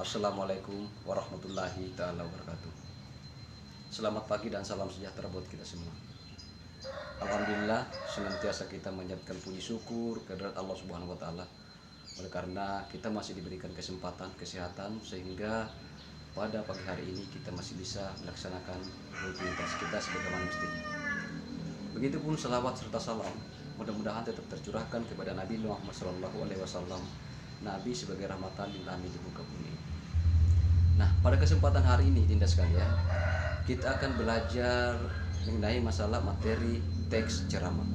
Assalamualaikum warahmatullahi taala wabarakatuh. Selamat pagi dan salam sejahtera buat kita semua. Alhamdulillah, senantiasa kita menjadikan puji syukur kehadirat Allah Subhanahu wa taala. Oleh karena kita masih diberikan kesempatan, kesehatan, sehingga pada pagi hari ini kita masih bisa melaksanakan rutinitas kita sebagaimana mestinya. Begitupun salawat serta salam mudah-mudahan tetap tercurahkan kepada Nabi Muhammad SAW, Nabi sebagai rahmatan lil alamin di muka bumi. Nah, pada kesempatan hari ini Dinda sekalian, kita akan belajar mengenai masalah materi teks ceramah.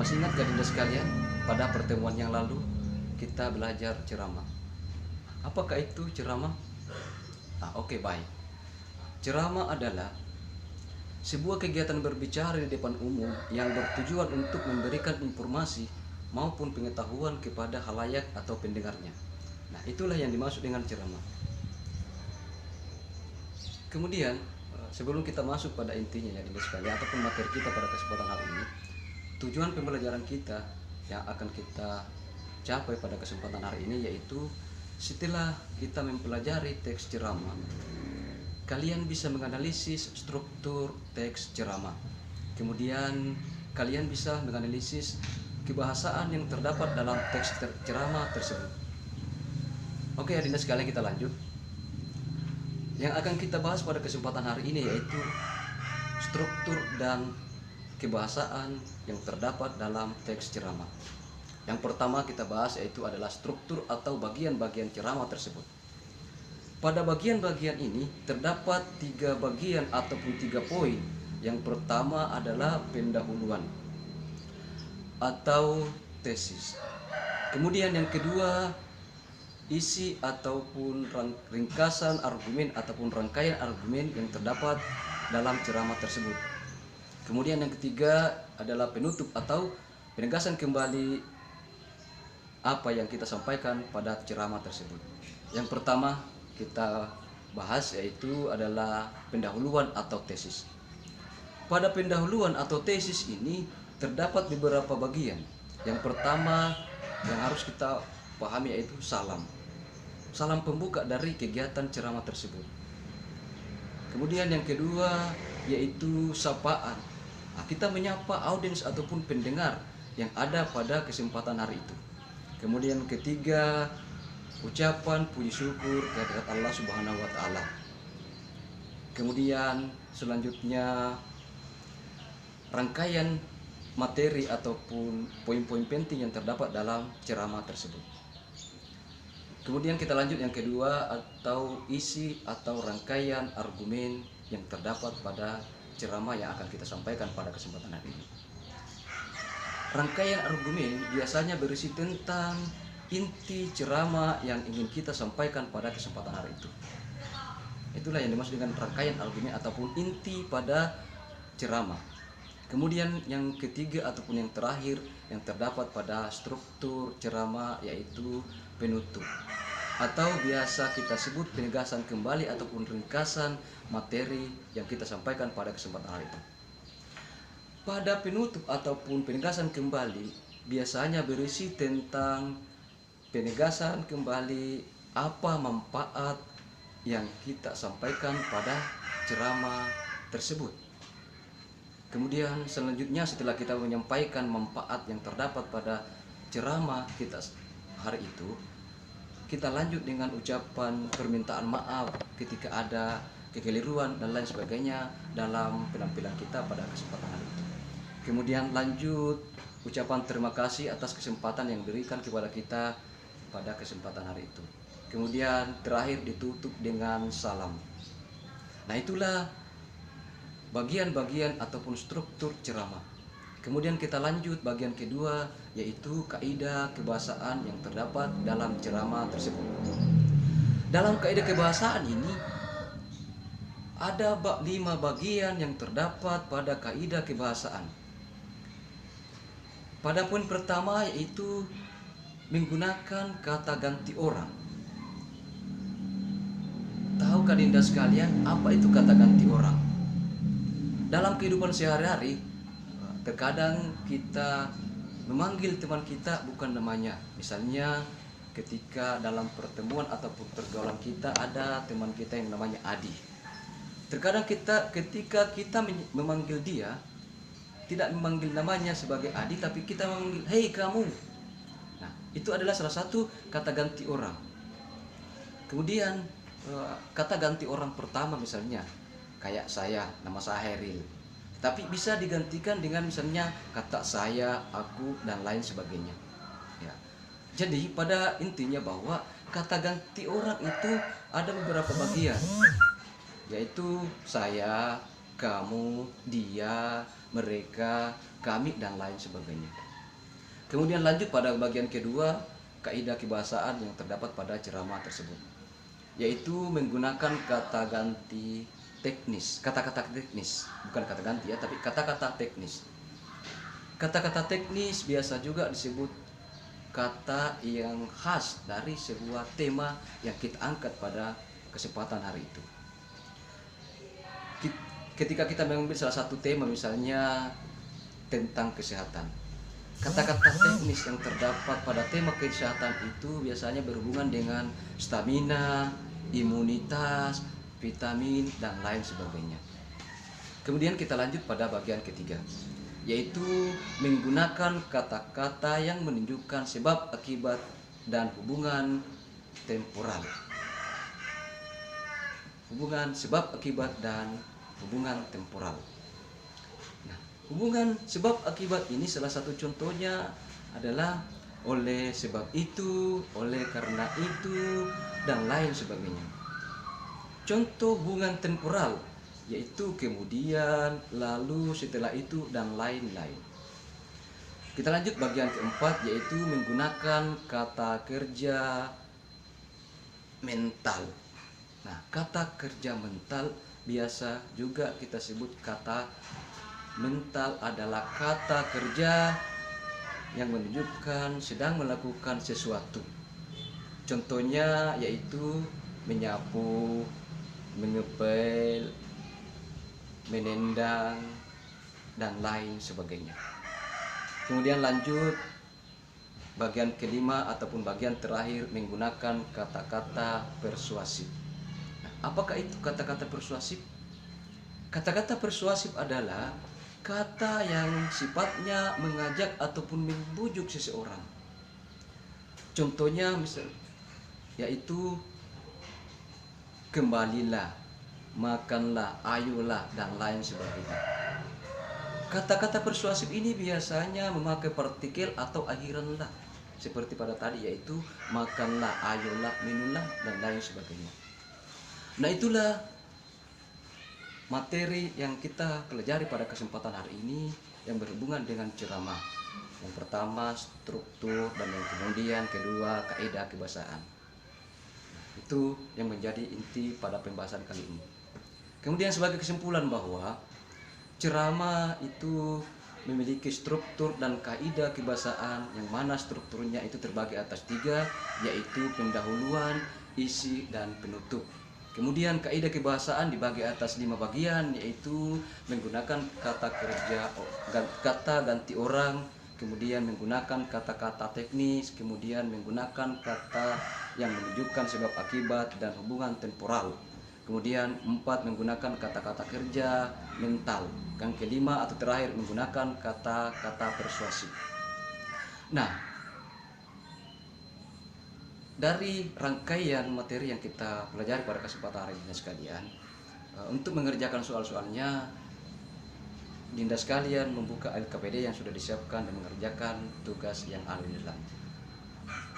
Masih ingat gak Dinda sekalian, pada pertemuan yang lalu kita belajar ceramah. Apakah itu ceramah? Oke, baik. Ceramah adalah sebuah kegiatan berbicara di depan umum yang bertujuan untuk memberikan informasi maupun pengetahuan kepada khalayak atau pendengarnya. Nah, itulah yang dimaksud dengan ceramah. Kemudian, sebelum kita masuk pada intinya ya Dinda sekalian, ataupun materi kita pada kesempatan hari ini, tujuan pembelajaran kita yang akan kita capai pada kesempatan hari ini yaitu setelah kita mempelajari teks ceramah, kalian bisa menganalisis struktur teks ceramah. Kemudian kalian bisa menganalisis kebahasaan yang terdapat dalam teks ceramah tersebut. Oke, Dinda sekalian, kita lanjut. Yang akan kita bahas pada kesempatan hari ini yaitu struktur dan kebahasaan yang terdapat dalam teks ceramah. Yang pertama kita bahas yaitu adalah struktur atau bagian-bagian ceramah tersebut. Pada bagian-bagian ini terdapat 3 bagian ataupun 3 poin. Yang pertama adalah pendahuluan atau tesis. Kemudian yang kedua, isi ataupun ringkasan argumen ataupun rangkaian argumen yang terdapat dalam ceramah tersebut. Kemudian yang ketiga adalah penutup atau penegasan kembali apa yang kita sampaikan pada ceramah tersebut. Yang pertama kita bahas yaitu adalah pendahuluan atau tesis. Pada pendahuluan atau tesis ini terdapat beberapa bagian. Yang pertama yang harus kita pahami yaitu salam. Salam pembuka dari kegiatan ceramah tersebut. Kemudian yang kedua yaitu sapaan. Kita menyapa audiens ataupun pendengar yang ada pada kesempatan hari itu. Kemudian ketiga, ucapan puji syukur kehadirat Allah Subhanahu wa taala. Kemudian selanjutnya rangkaian materi ataupun poin-poin penting yang terdapat dalam ceramah tersebut. Kemudian kita lanjut yang kedua atau isi atau rangkaian argumen yang terdapat pada ceramah yang akan kita sampaikan pada kesempatan hari ini. Rangkaian argumen biasanya berisi tentang inti ceramah yang ingin kita sampaikan pada kesempatan hari itu. Itulah yang dimaksud dengan rangkaian argumen ataupun inti pada ceramah. Kemudian yang ketiga ataupun yang terakhir yang terdapat pada struktur ceramah yaitu penutup atau biasa kita sebut penegasan kembali ataupun ringkasan materi yang kita sampaikan pada kesempatan hari itu. Pada penutup ataupun penegasan kembali biasanya berisi tentang penegasan kembali apa manfaat yang kita sampaikan pada ceramah tersebut. Kemudian selanjutnya setelah kita menyampaikan manfaat yang terdapat pada ceramah kita hari itu, kita lanjut dengan ucapan permintaan maaf ketika ada kekeliruan dan lain sebagainya dalam penampilan kita pada kesempatan hari itu. Kemudian lanjut ucapan terima kasih atas kesempatan yang diberikan kepada kita pada kesempatan hari itu. Kemudian terakhir ditutup dengan salam. Nah, itulah bagian-bagian ataupun struktur ceramah. Kemudian kita lanjut bagian kedua yaitu kaidah kebahasaan yang terdapat dalam ceramah tersebut. Dalam kaidah kebahasaan ini ada 5 bagian yang terdapat pada kaidah kebahasaan. Pada poin pertama yaitu menggunakan kata ganti orang. Tahukah Dinda sekalian apa itu kata ganti orang? Dalam kehidupan sehari-hari, terkadang kita memanggil teman kita bukan namanya. Misalnya ketika dalam pertemuan ataupun pergaulan kita ada teman kita yang namanya Adi. Terkadang ketika kita memanggil dia, tidak memanggil namanya sebagai Adi, tapi kita memanggil, "Hei kamu." Nah, itu adalah salah satu kata ganti orang. Kemudian kata ganti orang pertama misalnya, kayak saya, nama saya Heril. Tapi bisa digantikan dengan misalnya kata saya, aku, dan lain sebagainya. Ya. Jadi pada intinya bahwa kata ganti orang itu ada beberapa bagian, yaitu saya, kamu, dia, mereka, kami, dan lain sebagainya. Kemudian lanjut pada bagian kedua, kaidah kebahasaan yang terdapat pada ceramah tersebut, yaitu menggunakan kata ganti teknis, kata-kata teknis, bukan kata ganti ya, tapi kata-kata teknis. Kata-kata teknis biasa juga disebut kata yang khas dari sebuah tema yang kita angkat pada kesempatan hari itu. Ketika kita mengambil salah satu tema misalnya tentang kesehatan, kata-kata teknis yang terdapat pada tema kesehatan itu biasanya berhubungan dengan stamina, imunitas, vitamin, dan lain sebagainya. Kemudian kita lanjut pada bagian ketiga, yaitu menggunakan kata-kata yang menunjukkan sebab akibat dan hubungan temporal. Hubungan sebab akibat dan hubungan temporal. Nah, hubungan sebab akibat ini salah satu contohnya adalah oleh sebab itu, oleh karena itu, dan lain sebagainya. Contoh hubungan temporal yaitu kemudian, lalu, setelah itu, dan lain-lain. Kita lanjut bagian keempat, yaitu menggunakan kata kerja mental. Nah, kata kerja mental biasa juga kita sebut kata mental adalah kata kerja yang menunjukkan sedang melakukan sesuatu. Contohnya yaitu menyapu, mengepel, menendang, dan lain sebagainya. Kemudian lanjut bagian kelima ataupun bagian terakhir, menggunakan kata-kata persuasif. Nah, apakah itu kata-kata persuasif? Kata-kata persuasif adalah kata yang sifatnya mengajak ataupun membujuk seseorang. Contohnya misal yaitu kembalilah, makanlah, ayolah, dan lain sebagainya. Kata-kata persuasif ini biasanya memakai partikel atau akhiran lah, seperti pada tadi yaitu makanlah, ayolah, minumlah, dan lain sebagainya. Nah, itulah materi yang kita pelajari pada kesempatan hari ini yang berhubungan dengan ceramah. Yang pertama struktur, dan yang kemudian kedua kaidah kebahasaan. Itu yang menjadi inti pada pembahasan kali ini. Kemudian sebagai kesimpulan bahwa ceramah itu memiliki struktur dan kaidah kebahasaan, yang mana strukturnya itu terbagi atas 3, yaitu pendahuluan, isi, dan penutup. Kemudian kaidah kebahasaan dibagi atas 5 bagian, yaitu menggunakan kata kerja, kata ganti orang, kemudian menggunakan kata-kata teknis, kemudian menggunakan kata yang menunjukkan sebab akibat dan hubungan temporal. Kemudian 4, menggunakan kata-kata kerja mental. Yang kelima atau terakhir, menggunakan kata-kata persuasif. Nah, dari rangkaian materi yang kita pelajari pada kesempatan hari ini sekalian, untuk mengerjakan soal-soalnya, Dinda sekalian membuka LKPD yang sudah disiapkan dan mengerjakan tugas yang ada di dalam.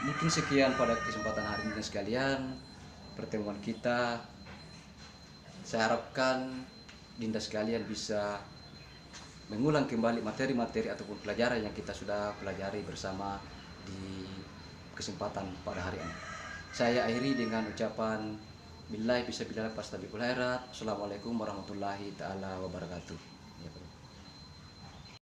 Mungkin sekian pada kesempatan hari ini sekalian pertemuan kita. Saya harapkan Dinda sekalian bisa mengulang kembali materi-materi ataupun pelajaran yang kita sudah pelajari bersama di kesempatan pada hari ini. Saya akhiri dengan ucapan billahi fisabilillah fastabiqul khairat. Assalamualaikum warahmatullahi taala wabarakatuh.